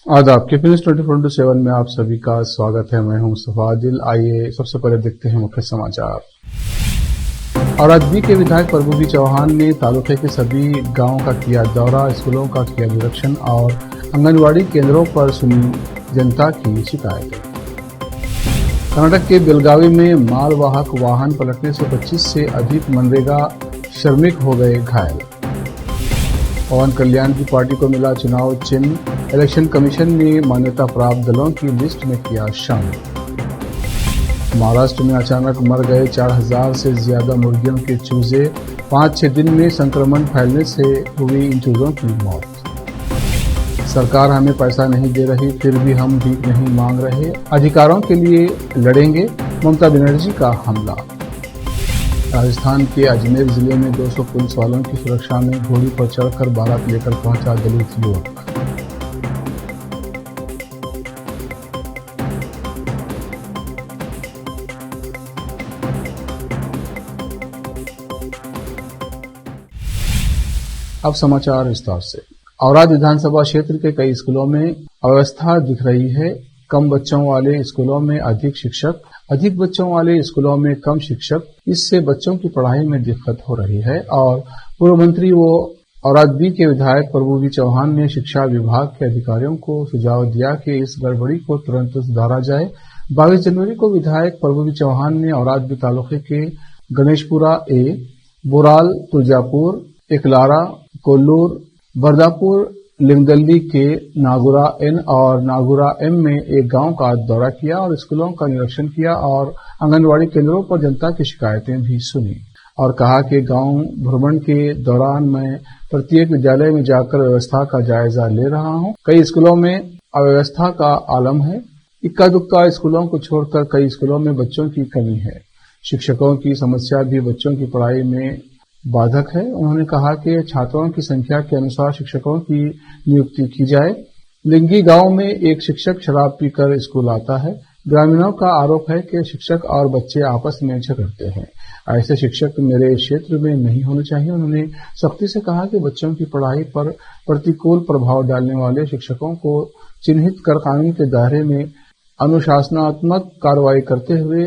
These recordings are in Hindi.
आदाब के फिनिश 24/7 में आप सभी का स्वागत है। मैं हूं मुस्तफा आदिल। आइए सबसे पहले देखते हैं मुख्य समाचार। औरादबी के विधायक प्रभु चौहान ने तालुके के सभी गांवों का किया दौरा, स्कूलों का किया निरीक्षण और आंगनवाड़ी केंद्रों पर सुनी जनता की शिकायतें। कर्नाटक के बेलगावी में मालवाहक वाहन पलटने से 25 से अधिक मनरेगा श्रमिक हो गए घायल। पवन कल्याण की पार्टी को मिला चुनाव चिन्ह, इलेक्शन कमीशन ने मान्यता प्राप्त दलों की लिस्ट में किया शामिल। महाराष्ट्र में अचानक मर गए 4000 से ज्यादा मुर्गियों के चूजे, 5-6 दिन में संक्रमण फैलने से हुई इन चूजों की मौत। सरकार हमें पैसा नहीं दे रही, फिर भी हम भीख नहीं मांग रहे, अधिकारों के लिए लड़ेंगे, ममता बनर्जी का हमला। राजस्थान के अजमेर जिले में 200 पुलिस वालों की सुरक्षा में घोड़ी पर चढ़कर बारात लेकर पहुंचा दलित युवक। अब समाचार विस्तार से। औराद विधानसभा क्षेत्र के कई स्कूलों में अव्यवस्था दिख रही है। कम बच्चों वाले स्कूलों में अधिक शिक्षक, अधिक बच्चों वाले स्कूलों में कम शिक्षक, इससे बच्चों की पढ़ाई में दिक्कत हो रही है। और पूर्व मंत्री व औरादबी के विधायक प्रभु चौहान ने शिक्षा विभाग के अधिकारियों को सुझाव दिया कि इस गड़बड़ी को तुरंत सुधारा जाए। 22 जनवरी को विधायक प्रभु चौहान ने औरादबी तालुके के गणेशपुरा ए, बोराल, तुलजापुर, एकलारा, कोल्लूर, बरदापुर, लिंगदल्ली के नागुरा एन और नागुरा एम में एक गांव का दौरा किया और स्कूलों का निरीक्षण किया और आंगनवाड़ी केंद्रों पर जनता की शिकायतें भी सुनी और कहा कि गांव भ्रमण के दौरान मैं प्रत्येक विद्यालय में जाकर व्यवस्था का जायजा ले रहा हूं। कई स्कूलों में अव्यवस्था का आलम है। इक्का दुक्का स्कूलों को छोड़कर कई स्कूलों में बच्चों की कमी है। शिक्षकों की समस्या भी बच्चों की पढ़ाई में बाधक है। उन्होंने कहा कि छात्रों की संख्या के अनुसार शिक्षकों की नियुक्ति की जाए। लिंगी गांव में एक शिक्षक शराब पीकर स्कूल आता है। ग्रामीणों का आरोप है कि शिक्षक और बच्चे आपस में झगड़ते हैं। ऐसे शिक्षक मेरे क्षेत्र में नहीं होने चाहिए। उन्होंने सख्ती से कहा कि बच्चों की पढ़ाई पर प्रतिकूल प्रभाव डालने वाले शिक्षकों को चिन्हित कर कानून के दायरे में अनुशासनात्मक कार्रवाई करते हुए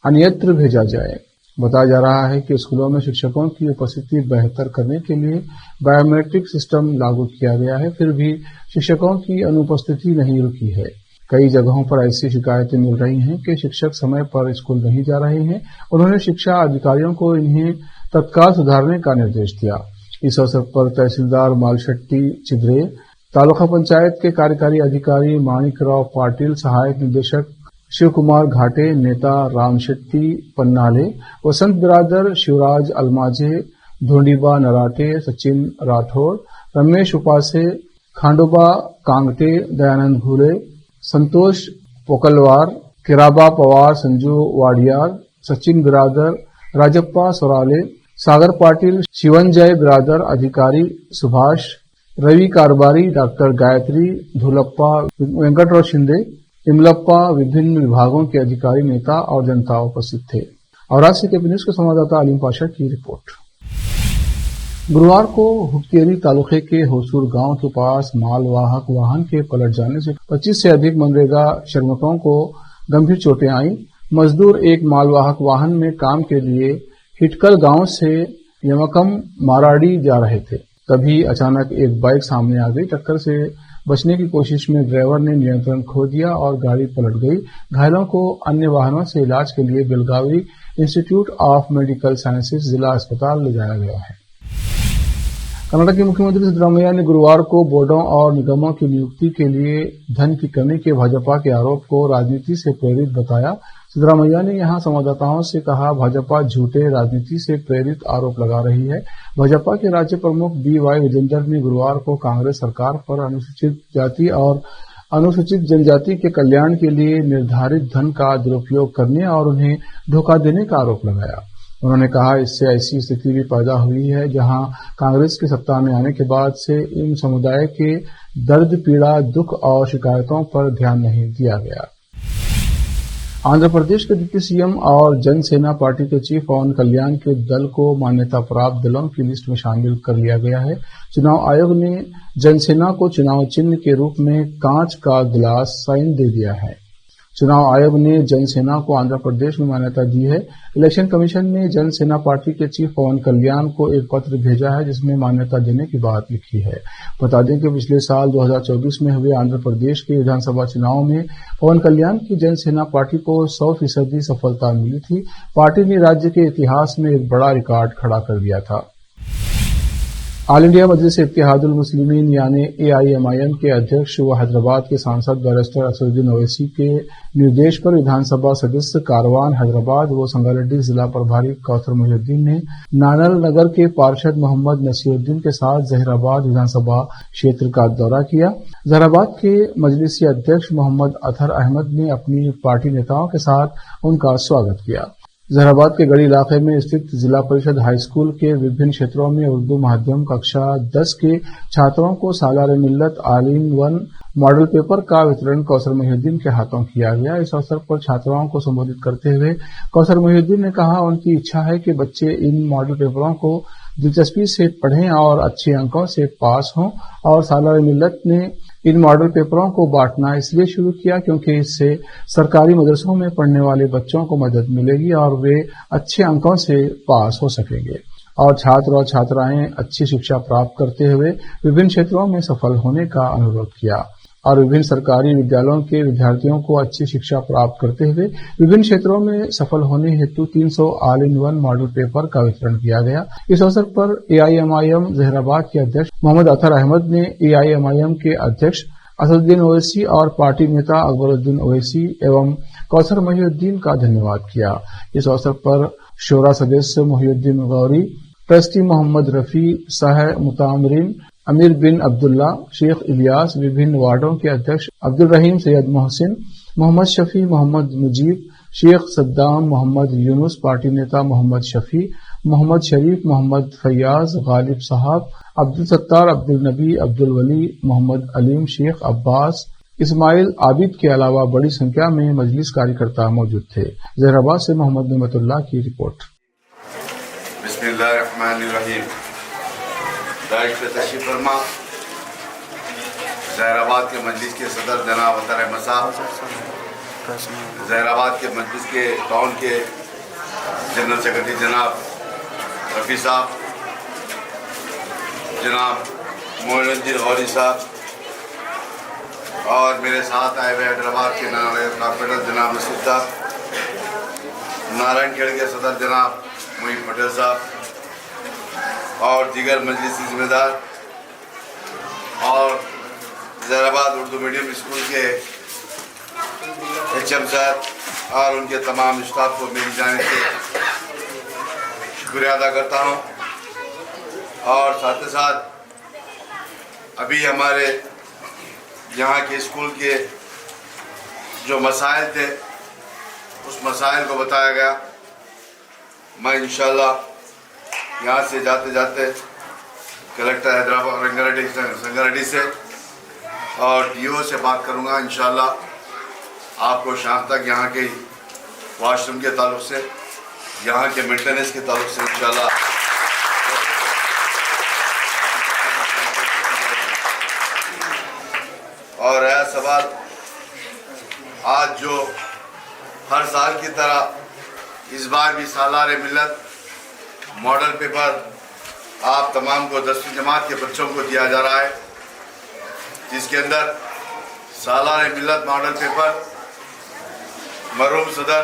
अन्यत्र भेजा जाए। बताया जा रहा है कि स्कूलों में शिक्षकों की उपस्थिति बेहतर करने के लिए बायोमेट्रिक सिस्टम लागू किया गया है, फिर भी शिक्षकों की अनुपस्थिति नहीं रुकी है। कई जगहों पर ऐसी शिकायतें मिल रही हैं कि शिक्षक समय पर स्कूल नहीं जा रहे हैं। उन्होंने शिक्षा अधिकारियों को इन्हें तत्काल सुधारने का निर्देश दिया। इस अवसर पर तहसीलदार मालशेट्टी चिद्रे, तालुका पंचायत के कार्यकारी अधिकारी माणिकराव पाटिल, सहायक निदेशक शिव कुमार घाटे, नेता राम शेट्टी पन्नाले, वसंत बिरादर, शिवराज अलमाजे, धोंडीबा नराटे, सचिन राठौड़, रमेश उपासे, खांडोबा कांगटे, दयानंद भूले, संतोष पोकलवार, किराबा पवार, संजू वाडियार, सचिन बिरादर, राजप्पा सोराले, सागर पाटिल, शिवंजय बिरादर, अधिकारी सुभाष, रवि कारबारी, डॉक्टर गायत्री, धुलप्पा, वेंकटराव शिंदे, इमलप्पा, विभिन्न विभागों के अधिकारी, नेता और जनता उपस्थित थे। और आज से केपी न्यूज के संवाददाता अलीम पाशा की रिपोर्ट। गुरुवार को हुक्केरी तालुके के होसूर गांव के पास मालवाहक वाहन के पलट जाने से 25 से अधिक मनरेगा श्रमिकों को गंभीर चोटें आई। मजदूर एक मालवाहक वाहन में काम के लिए हिटकल गांव से यमकम माराड़ी जा रहे थे। तभी अचानक एक बाइक सामने आ गई। टक्कर से बचने की कोशिश में ड्राइवर ने नियंत्रण खो दिया और गाड़ी पलट गई। घायलों को अन्य वाहनों से इलाज के लिए Belagavi institute of medical sciences जिला अस्पताल ले जाया गया है। कर्नाटक के मुख्यमंत्री सिद्धरामैया ने गुरुवार को बोर्डों और निगमों की नियुक्ति के लिए धन की कमी के भाजपा के आरोप को राजनीति से प्रेरित बताया। सिद्धरामैया ने यहां संवाददाताओं से कहा, भाजपा झूठे राजनीति से प्रेरित आरोप लगा रही है। भाजपा के राज्य प्रमुख BY विजेंदर ने गुरुवार को कांग्रेस सरकार पर अनुसूचित जाति और अनुसूचित जनजाति के कल्याण के लिए निर्धारित धन का दुरुपयोग करने और उन्हें धोखा देने का आरोप लगाया। उन्होंने कहा, इससे ऐसी स्थिति भी पैदा हुई है जहां कांग्रेस की सत्ता में आने के बाद से इन समुदाय के दर्द, पीड़ा, दुख और शिकायतों पर ध्यान नहीं दिया गया। आंध्र प्रदेश के डिप्टी सीएम और जनसेना पार्टी के चीफ पवन कल्याण के दल को मान्यता प्राप्त दलों की लिस्ट में शामिल कर लिया गया है। चुनाव आयोग ने जनसेना को चुनाव चिन्ह के रूप में कांच का गिलास साइन दे दिया है। चुनाव आयोग ने जनसेना को आंध्र प्रदेश में मान्यता दी है। इलेक्शन कमीशन ने जनसेना पार्टी के चीफ पवन कल्याण को एक पत्र भेजा है जिसमें मान्यता देने की बात लिखी है। बता दें कि पिछले साल 2024 में हुए आंध्र प्रदेश के विधानसभा चुनाव में पवन कल्याण की जनसेना पार्टी को 100% सफलता मिली थी। पार्टी ने राज्य के इतिहास में एक बड़ा रिकॉर्ड खड़ा कर दिया था। ऑल इंडिया मजलिस इत्तेहादुल मुस्लिमीन यानी AIMIM के अध्यक्ष व हैदराबाद के सांसद बैरिस्टर असदुद्दीन ओवैसी के निर्देश पर विधानसभा सदस्य कारवान हैदराबाद व संगारेड्डी जिला प्रभारी कौसर मोहिउद्दीन ने नानल नगर के पार्षद मोहम्मद नसीरुद्दीन के साथ जहीराबाद विधानसभा क्षेत्र का दौरा किया। जहीराबाद के मजलिसी अध्यक्ष मोहम्मद अतहर अहमद ने अपनी पार्टी नेताओं के साथ उनका स्वागत किया। जहीराबाद के गढ़ी इलाके में स्थित जिला परिषद हाई स्कूल के विभिन्न क्षेत्रों में उर्दू माध्यम कक्षा 10 के छात्रों को सालारे मिल्लत all in one model paper का वितरण कौसर मोहिउद्दीन के हाथों किया गया। इस अवसर पर छात्राओं को संबोधित करते हुए कौसर मोहिउद्दीन ने कहा उनकी इच्छा है कि बच्चे इन मॉडल पेपरों को दिलचस्पी से पढ़ें और अच्छे अंकों से पास हों और सालारे मिल्लत ने इन मॉडल पेपरों को बांटना इसलिए शुरू किया क्योंकि इससे सरकारी मदरसों में पढ़ने वाले बच्चों को मदद मिलेगी और वे अच्छे अंकों से पास हो सकेंगे और छात्र और छात्राएं अच्छी शिक्षा प्राप्त करते हुए विभिन्न क्षेत्रों में सफल होने का अनुरोध किया और विभिन्न सरकारी विद्यालयों के विद्यार्थियों को अच्छी शिक्षा प्राप्त करते हुए विभिन्न क्षेत्रों में सफल होने हेतु 300 all in one model paper का वितरण किया गया। इस अवसर पर AIMIM जहीराबाद के अध्यक्ष मोहम्मद अतहर अहमद ने AIMIM के अध्यक्ष असदुद्दीन ओवैसी और पार्टी नेता अकबरुद्दीन ओवैसी एवं कौसर मोहिउद्दीन का धन्यवाद किया। इस अवसर पर शोरा सदस्य मोहिउद्दीन गौरी, ट्रस्टी मोहम्मद रफी, सह मुतामरीन अमीर बिन अब्दुल्ला, शेख इलियास, विभिन्न वार्डों के अध्यक्ष अब्दुल रहीम सैयद मोहसिन, मोहम्मद शफी, मोहम्मद मुजीब, शेख सद्दाम, मोहम्मद यूनुस, पार्टी नेता मोहम्मद शफी, मोहम्मद शरीफ, मोहम्मद फैयाज, गालिब साहब, अब्दुल सत्तार, अब्दुल नबी, अब्दुल वली, मोहम्मद अलीम, शेख अब्बास, इस्माइल आबिद के अलावा बड़ी संख्या में मजलिस कार्यकर्ता मौजूद थे। जहीराबाद से मोहम्मद नेमतुल्लाह की रिपोर्ट। बिस्मिल्लाहिर्रहमानिर्रहीम। दाइश पे तशरीफ फरमा जहीराबाद के मजलिस के सदर जनाब अतहर अहमद साहब, जहीराबाद के मजलिस के टाउन के जनरल सेक्रेटरी जनाब रफ़ी साहब, जनाब मोइनुद्दीन गौरी साहब और मेरे साथ आए हुए हैदराबाद के नारायण कॉर्पोरेटर जनाब नसीर साहब, नारायणखेड़ के सदर जनाब मोहिब पटेल साहब और दीगर मजलिसी जिम्मेदार और जहीराबाद उर्दू मीडियम स्कूल के HM साहब और उनके तमाम स्टाफ को मेरी जानिब से शुक्रिया अदा करता हूं और साथ ही साथ अभी हमारे यहाँ के स्कूल के जो मसाइल थे उस मसाइल को बताया गया। मैं इंशाल्लाह यहाँ से जाते जाते कलेक्टर हैदराबाद संगारेड्डी से और DO से बात करूँगा इंशाल्लाह। आपको शाम तक यहाँ के वॉशरूम के ताल्लुक से, यहाँ के मेंटेनेंस के ताल्लुक से इंशाल्लाह और रहा सवाल आज जो हर साल की तरह इस बार भी सालारे मिल्लत मॉडल पेपर आप तमाम को 10वीं जमात के बच्चों को दिया जा रहा है, जिसके अंदर सालारे मिल्लत मॉडल पेपर मरहूम सदर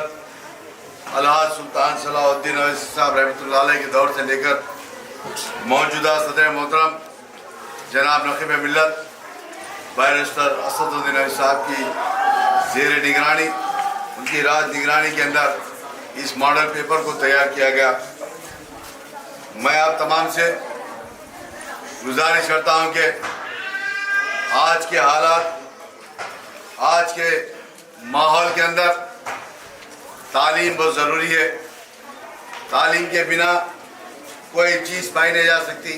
अलहाज सुल्तान सलाहुद्दीन ओवैसी साहब रहमतुल्लाह अलैह के दौर से लेकर मौजूदा सदर मोहतरम जनाब नखीब मिल्लत बैरिस्टर असदुद्दीन ओवैसी साहब की ज़ेर निगरानी, उनकी राज निगरानी के अंदर इस मॉडल पेपर को तैयार किया गया। मैं आप तमाम से गुजारिश करता हूं कि आज के हालात, आज के माहौल के अंदर तालीम बहुत ज़रूरी है। तालीम के बिना कोई चीज़ पाई नहीं जा सकती,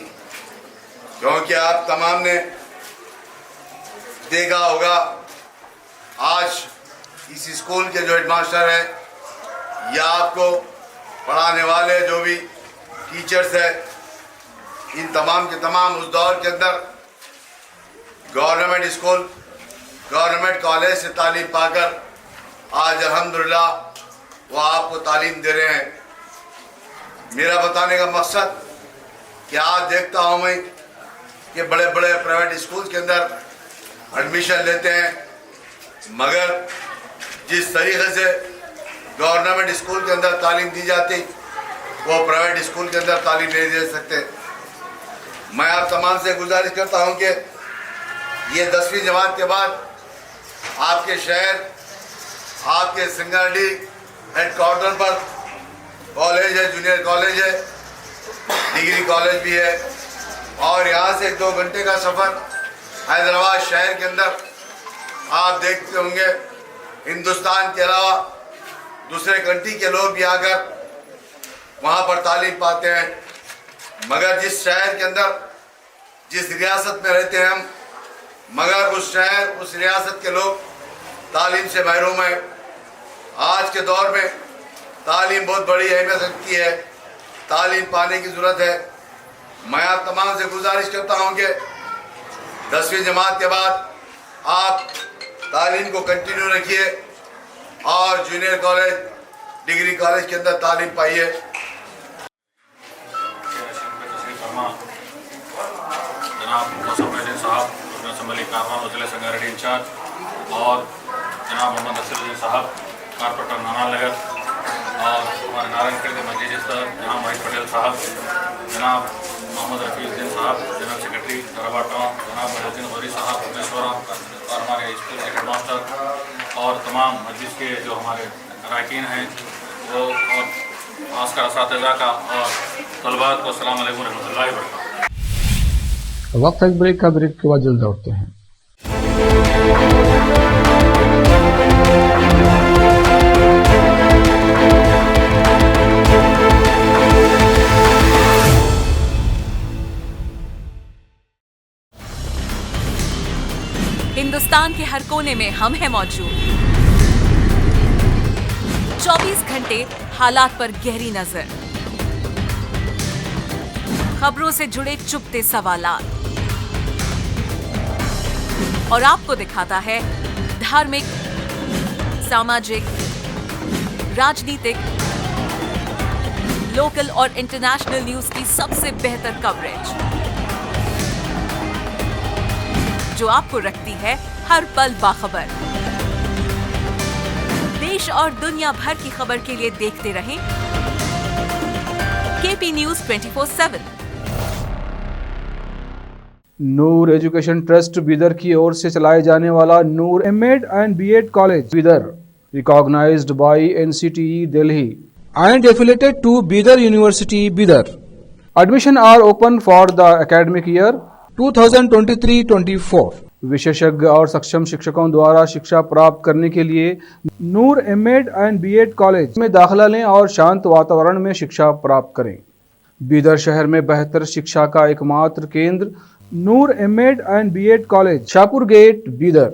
क्योंकि आप तमाम ने देखा होगा आज इस स्कूल के जो हेडमास्टर हैं या आपको पढ़ाने वाले जो भी टीचर्स हैं, इन तमाम के तमाम उस दौर के अंदर गवर्नमेंट स्कूल, गवर्नमेंट कॉलेज से तालीम पाकर आज अल्हम्दुलिल्लाह वो आपको तालीम दे रहे हैं। मेरा बताने का मकसद कि आज देखता हूँ मैं कि बड़े बड़े प्राइवेट स्कूल के अंदर एडमिशन लेते हैं, मगर जिस तरीके से गवर्नमेंट स्कूल के अंदर तालीम दी जाती वो प्राइवेट स्कूल के अंदर तालीम नहीं दे सकते। मैं आप तमाम से गुजारिश करता हूँ कि ये 10वीं जमात के बाद आपके शहर, आपके सिंगारडी हेडक्वार्टर पर कॉलेज है, जूनियर कॉलेज है, डिग्री कॉलेज भी है, और यहाँ से 2 घंटे का सफ़र हैदराबाद शहर के अंदर आप देखते होंगे हिंदुस्तान के अलावा दूसरे कंट्री के लोग भी आकर वहाँ पर तालीम पाते हैं। मगर जिस शहर के अंदर, जिस रियासत में रहते हैं हम, मगर उस शहर, उस रियासत के लोग तालीम से महरूम हैं। आज के दौर में तालीम बहुत बड़ी अहमियत रखती है, तालीम पाने की ज़रूरत है। मैं आप तमाम से गुजारिश करता हूँ कि 10वीं जमात के बाद आप तालीम को कंटिन्यू रखिए और जूनियर कॉलेज, डिग्री कॉलेज के अंदर तालीम पाइए। जनाब मोहम्मद साहब, असम्बली कारवान जिले संगारेड्डी इंचार्ज, और जनाब मोहम्मद नसीरुद्दीन साहब, कारपोरेटर नानानगर, और हमारे नारायणखेड़ के मस्जिद सर जनाब मोहित पटेल साहब, जनाब मोहम्मद रफीउद्दीन साहब, जनरल सेक्रेटरी दराबाद टाउन, जनाब महीउद्दीन गौरी साहब भुवनेश्वर, और हमारे स्कूल के हेडमास्टर और तमाम मस्जिद के जो हमारे अरकान हैं वो, और खासकर असातिज़ा का और तलबात को अस्सलाम वालेकुम रहमतुल्लाहि व बरकातहू। वक्त एक ब्रेक का, ब्रेक के बाद जल्द लौटते हैं। हिंदुस्तान के हर कोने में हम हैं मौजूद। 24 घंटे हालात पर गहरी नजर, खबरों से जुड़े चुपते सवालात, और आपको दिखाता है धार्मिक, सामाजिक, राजनीतिक, लोकल और इंटरनेशनल न्यूज की सबसे बेहतर कवरेज, जो आपको रखती है हर पल बाखबर। देश और दुनिया भर की खबर के लिए देखते रहें KP news 24/7। Noor education trust Bidar की ओर से चलाए जाने वाला Noor MEd and BEd college Bidar, recognised by NCTE Delhi and affiliated to Bidar University, Bidar. Admission are open for the academic year 2023-24. विशेषज्ञ और सक्षम शिक्षकों द्वारा शिक्षा प्राप्त करने के लिए नूर एमएड एंड बीएड कॉलेज में दाखिला लें और शांत वातावरण में शिक्षा प्राप्त करें। बीदर शहर में बेहतर शिक्षा का एकमात्र केंद्र Noor MEd and BEd college, Shahpur gate, Bidar.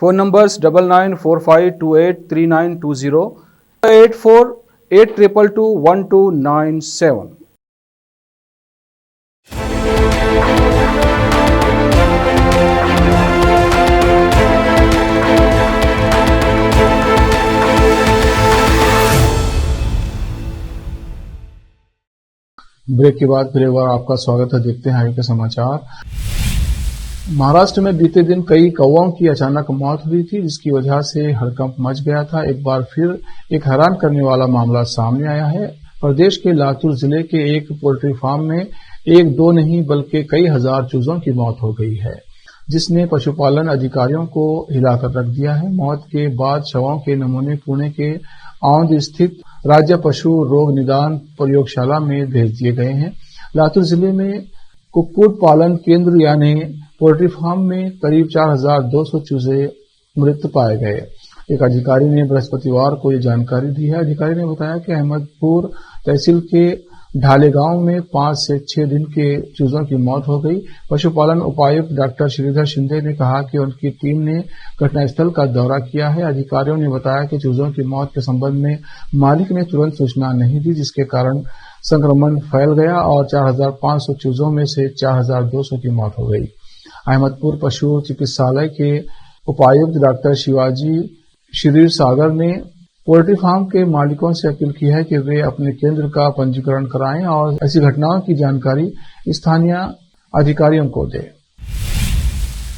Phone numbers 9945283920, 8482221297। Break के बाद फिर एक बार आपका स्वागत है। देखते हैं आगे के समाचार। महाराष्ट्र में बीते दिन कई कौओं की अचानक मौत हुई थी, जिसकी वजह से हड़कंप मच गया था। एक बार फिर एक हैरान करने वाला मामला सामने आया है। प्रदेश के लातूर जिले के एक पोल्ट्री फार्म में एक दो नहीं बल्कि कई हजार चूजों की मौत हो गई है, जिसने पशुपालन अधिकारियों को हिलाकर रख दिया है। मौत के बाद शवों के नमूने पुणे के औंध स्थित राज्य पशु रोग निदान प्रयोगशाला में भेज दिए गए हैं। लातूर जिले में कुक्कुट पालन केंद्र यानी पोल्ट्री फार्म में करीब 4200 चूजे मृत पाए गए। एक अधिकारी ने बृहस्पतिवार को ये जानकारी दी है। अधिकारी ने बताया कि अहमदपुर तहसील के ढालेगांव में 5 से 6 दिन के चूजों की मौत हो गई। पशुपालन उपायुक्त डॉक्टर श्रीधर शिंदे ने कहा कि उनकी टीम ने घटनास्थल का दौरा किया है। अधिकारियों ने बताया कि चूजों की मौत के संबंध में मालिक ने तुरंत सूचना नहीं दी, जिसके कारण संक्रमण फैल गया और 4,500 चूजों में से 4,200 की मौत हो गई। अहमदपुर पशु चिकित्सालय के उपायुक्त डॉक्टर शिवाजी क्षीर सागर ने पोल्ट्री फार्म के मालिकों से अपील की है कि वे अपने केंद्र का पंजीकरण कराएं और ऐसी घटनाओं की जानकारी स्थानीय अधिकारियों को दें।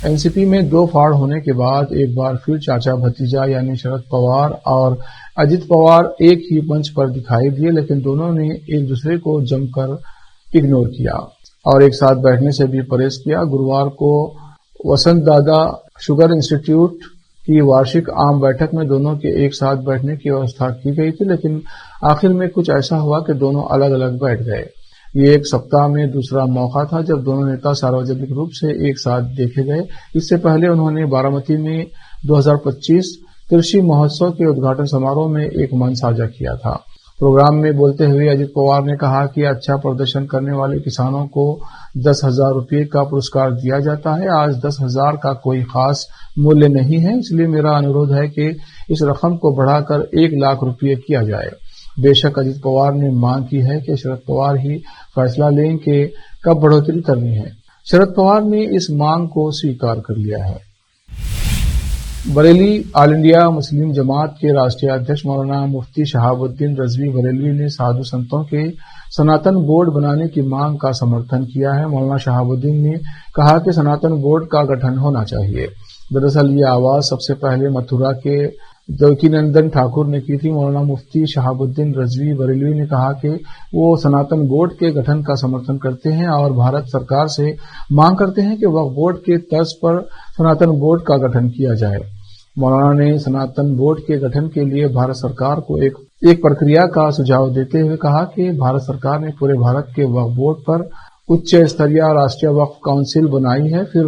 एनसीपी में 2 फाड़ होने के बाद एक बार फिर चाचा भतीजा यानी शरद पवार और अजित पवार एक ही मंच पर दिखाई दिए, लेकिन दोनों ने एक दूसरे को जमकर इग्नोर किया और एक साथ बैठने से भी परहेज किया। गुरुवार को वसंत दादा शुगर इंस्टीट्यूट की वार्षिक आम बैठक में दोनों के एक साथ बैठने की व्यवस्था की गई थी, लेकिन आखिर में कुछ ऐसा हुआ कि दोनों अलग अलग बैठ गए। ये एक सप्ताह में दूसरा मौका था जब दोनों नेता सार्वजनिक रूप से एक साथ देखे गए। इससे पहले उन्होंने बारामती में 2025 कृषि महोत्सव के उद्घाटन समारोह में एक मंच साझा किया था। प्रोग्राम में बोलते हुए अजित पवार ने कहा कि अच्छा प्रदर्शन करने वाले किसानों को 10,000 रुपये का पुरस्कार दिया जाता है। आज 10,000 का कोई खास मूल्य नहीं है, इसलिए मेरा अनुरोध है कि इस रकम को बढ़ाकर 1 लाख रुपये किया जाए। बेशक अजित पवार ने मांग की है कि शरद पवार ही फैसला लें कि कब बढ़ोतरी करनी है। शरद पवार ने इस मांग को स्वीकार कर लिया है। बरेली ऑल इंडिया मुस्लिम जमात के राष्ट्रीय अध्यक्ष मौलाना मुफ्ती शहाबुद्दीन रजवी बरेलवी ने साधु संतों के सनातन बोर्ड बनाने की मांग का समर्थन किया है। मौलाना शहाबुद्दीन ने कहा कि सनातन बोर्ड का गठन होना चाहिए। दरअसल ये आवाज सबसे पहले मथुरा के देवकीनंदन ठाकुर ने की थी। मौलाना मुफ्ती शहाबुद्दीन रजवी बरेलवी ने कहा कि वो सनातन बोर्ड के गठन का समर्थन करते हैं और भारत सरकार से मांग करते हैं कि वक्फ बोर्ड के तर्ज पर सनातन बोर्ड का गठन किया जाए। मौलाना ने सनातन बोर्ड के गठन के लिए भारत सरकार को एक प्रक्रिया का सुझाव देते हुए कहा कि भारत सरकार ने पूरे भारत के वक्फ बोर्ड पर उच्च स्तरीय राष्ट्रीय वक्फ काउंसिल बनाई है, फिर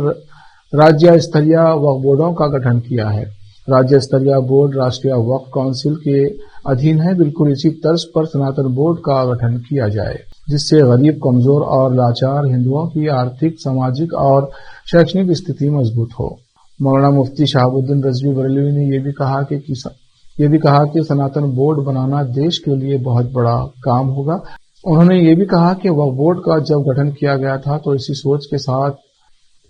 राज्य स्तरीय वक्फ बोर्डों का गठन किया है। राज्य स्तरीय बोर्ड राष्ट्रीय वक्फ काउंसिल के अधीन है। बिल्कुल इसी तर्ज पर सनातन बोर्ड का गठन किया जाए, जिससे गरीब, कमजोर और लाचार हिंदुओं की आर्थिक, सामाजिक और शैक्षणिक स्थिति मजबूत हो। मौलाना मुफ्ती शहाबुद्दीन रजवी बरेलवी ने यह भी कहा कि सनातन बोर्ड बनाना देश के लिए बहुत बड़ा काम होगा। उन्होंने ये भी कहा कि वक्फ बोर्ड का जब गठन किया गया था तो इसी सोच के साथ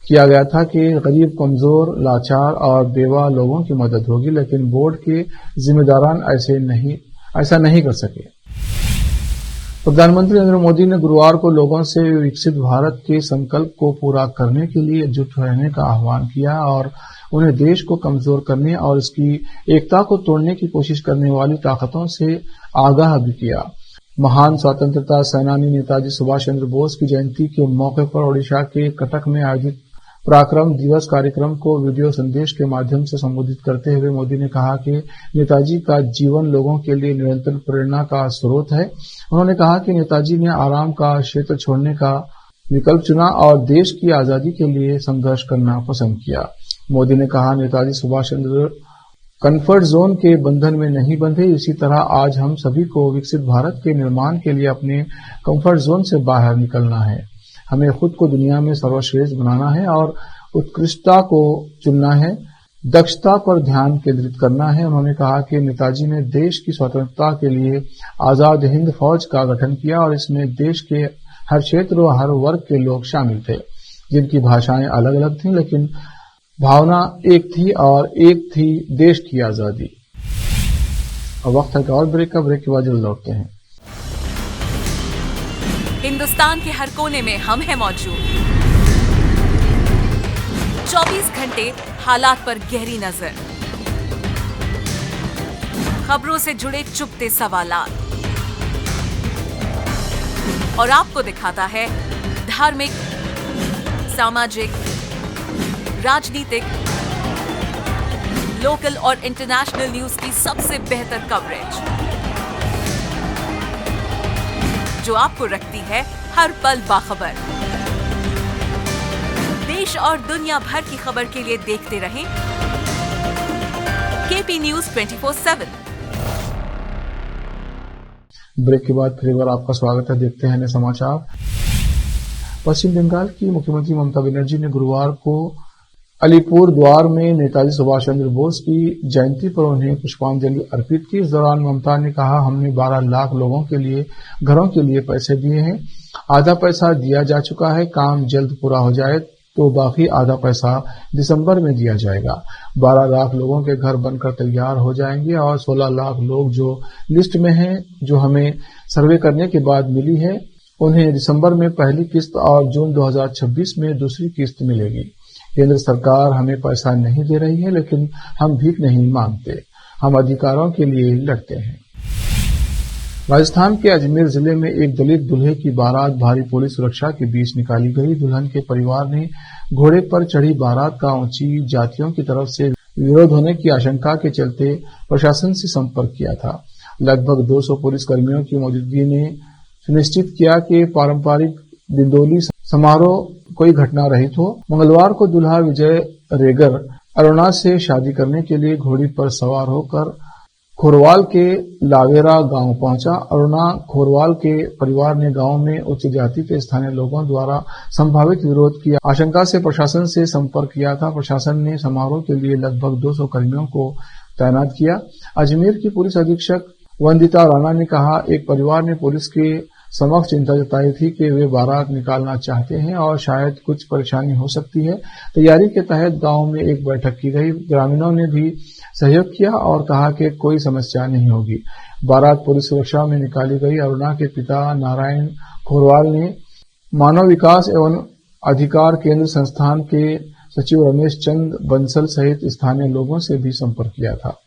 किया गया था कि गरीब, कमजोर, लाचार और बेवा लोगों की मदद होगी, लेकिन बोर्ड के जिम्मेदारान ऐसा नहीं कर सके। प्रधानमंत्री नरेंद्र मोदी ने गुरुवार को लोगों से विकसित भारत के संकल्प को पूरा करने के लिए एकजुट रहने का आह्वान किया और उन्हें देश को कमजोर करने और इसकी एकता को तोड़ने की कोशिश करने वाली ताकतों से आगाह भी किया। महान स्वतंत्रता सेनानी नेताजी सुभाष चंद्र बोस की जयंती के मौके पर ओडिशा के कटक में आयोजित पराक्रम दिवस कार्यक्रम को वीडियो संदेश के माध्यम से संबोधित करते हुए मोदी ने कहा कि नेताजी का जीवन लोगों के लिए निरंतर प्रेरणा का स्रोत है। उन्होंने कहा कि नेताजी ने आराम का क्षेत्र छोड़ने का विकल्प चुना और देश की आजादी के लिए संघर्ष करना पसंद किया। मोदी ने कहा, नेताजी सुभाष चंद्र कंफर्ट जोन के बंधन में नहीं बंधे। इसी तरह आज हम सभी को विकसित भारत के निर्माण के लिए अपने कंफर्ट जोन से बाहर निकलना है। हमें खुद को दुनिया में सर्वश्रेष्ठ बनाना है और उत्कृष्टता को चुनना है, दक्षता पर ध्यान केंद्रित करना है। उन्होंने कहा कि नेताजी ने देश की स्वतंत्रता के लिए आजाद हिंद फौज का गठन किया और इसमें देश के हर क्षेत्र और हर वर्ग के लोग शामिल थे, जिनकी भाषाएं अलग अलग थीं, लेकिन भावना एक थी और एक थी देश की आजादी। अब वक्त है और ब्रेक के बाद जल्द लौटते हैं। हिंदुस्तान के हर कोने में हम हैं मौजूद। 24 घंटे हालात पर गहरी नजर, खबरों से जुड़े चुपते सवालात और आपको दिखाता है धार्मिक, सामाजिक, राजनीतिक, लोकल और इंटरनेशनल न्यूज की सबसे बेहतर कवरेज, जो आपको रखती है हर पल बाखबर। देश और दुनिया भर की खबर के लिए देखते रहें KP News 24/7। ब्रेक के बाद फिर एक बार आपका स्वागत है। देखते हैं नए समाचार। पश्चिम बंगाल की मुख्यमंत्री ममता बनर्जी ने गुरुवार को अलीपुर द्वार में नेताजी सुभाष चंद्र बोस की जयंती पर उन्हें पुष्पांजलि अर्पित की। इस दौरान ममता ने कहा, हमने 12 लाख लोगों के लिए घरों के लिए पैसे दिए हैं। आधा पैसा दिया जा चुका है। काम जल्द पूरा हो जाए तो बाकी आधा पैसा दिसंबर में दिया जाएगा। 12 लाख लोगों के घर बनकर तैयार हो जाएंगे और 16 लाख लोग जो लिस्ट में हैं, जो हमें सर्वे करने के बाद मिली है, उन्हें दिसंबर में पहली किस्त और जून 2026 में दूसरी किस्त मिलेगी। केंद्र सरकार हमें पैसा नहीं दे रही है, लेकिन हम भीख नहीं मांगते, हम अधिकारों के लिए लड़ते हैं। राजस्थान के अजमेर जिले में एक दलित दूल्हे की बारात भारी पुलिस सुरक्षा के बीच निकाली गई। दुल्हन के परिवार ने घोड़े पर चढ़ी बारात का ऊंची जातियों की तरफ से विरोध होने की आशंका के चलते प्रशासन से संपर्क किया था। लगभग 200 पुलिस कर्मियों की मौजूदगी ने सुनिश्चित किया कि पारंपरिक दिंडोली समारोह कोई घटना रहित हो। मंगलवार को दूल्हा विजय रेगर अरुणा से शादी करने के लिए घोड़ी पर सवार होकर खोरवाल के लावेरा गांव पहुंचा। अरुणा खोरवाल के परिवार ने गांव में उच्च जाति के स्थानीय लोगों द्वारा संभावित विरोध की आशंका से प्रशासन से संपर्क किया था। प्रशासन ने समारोह के लिए लगभग 200 कर्मियों को तैनात किया। अजमेर की पुलिस अधीक्षक वंदिता राणा ने कहा, एक परिवार ने पुलिस के समक्ष चिंता जताई थी कि वे बारात निकालना चाहते हैं और शायद कुछ परेशानी हो सकती है। तैयारी के तहत गांव में एक बैठक की गई। ग्रामीणों ने भी सहयोग किया और कहा कि कोई समस्या नहीं होगी। बारात पुलिस सुरक्षा में निकाली गई। अरुणा के पिता नारायण खोरवाल ने मानव विकास एवं अधिकार केंद्र संस्थान के सचिव रमेश चंद बंसल सहित स्थानीय लोगों से भी संपर्क किया था।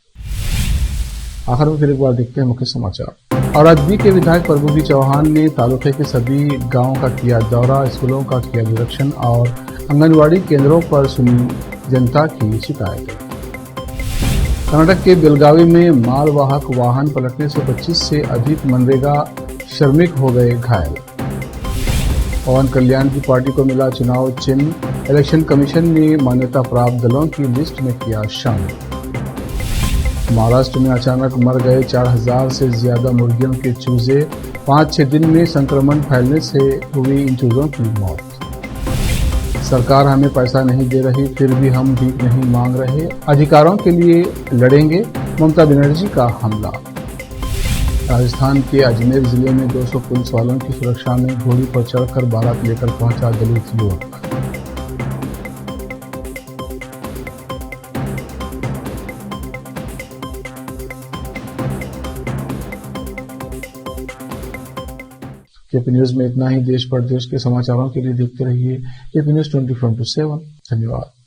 आखिर में फिर एक बार देखते हैं मुख्य समाचार। और अजमेर के विधायक प्रभुजी चौहान ने तालुके के सभी गांवों का किया दौरा, स्कूलों का किया निरीक्षण और आंगनवाड़ी केंद्रों पर सुनी जनता की शिकायतें। कर्नाटक के बेलगावी में मालवाहक वाहन पलटने से 25 से अधिक मनरेगा श्रमिक हो गए घायल। पवन कल्याण की पार्टी को मिला चुनाव चिन्ह। इलेक्शन कमीशन ने मान्यता प्राप्त दलों की लिस्ट में किया शामिल। महाराष्ट्र में अचानक मर गए 4000 से ज्यादा मुर्गियों के चूजे। 5-6 दिन में संक्रमण फैलने से हुई इन चूजों की मौत। सरकार हमें पैसा नहीं दे रही, फिर भी हम भीख नहीं मांग रहे, अधिकारों के लिए लड़ेंगे, ममता बनर्जी का हमला। राजस्थान के अजमेर जिले में 200 पुलिस वालों की सुरक्षा में घोड़ी पर चढ़कर बारात लेकर पहुंचा दलित युवक। केपी न्यूज में इतना ही। देश प्रदेश के समाचारों के लिए देखते रहिए केपी न्यूज 24/7। धन्यवाद।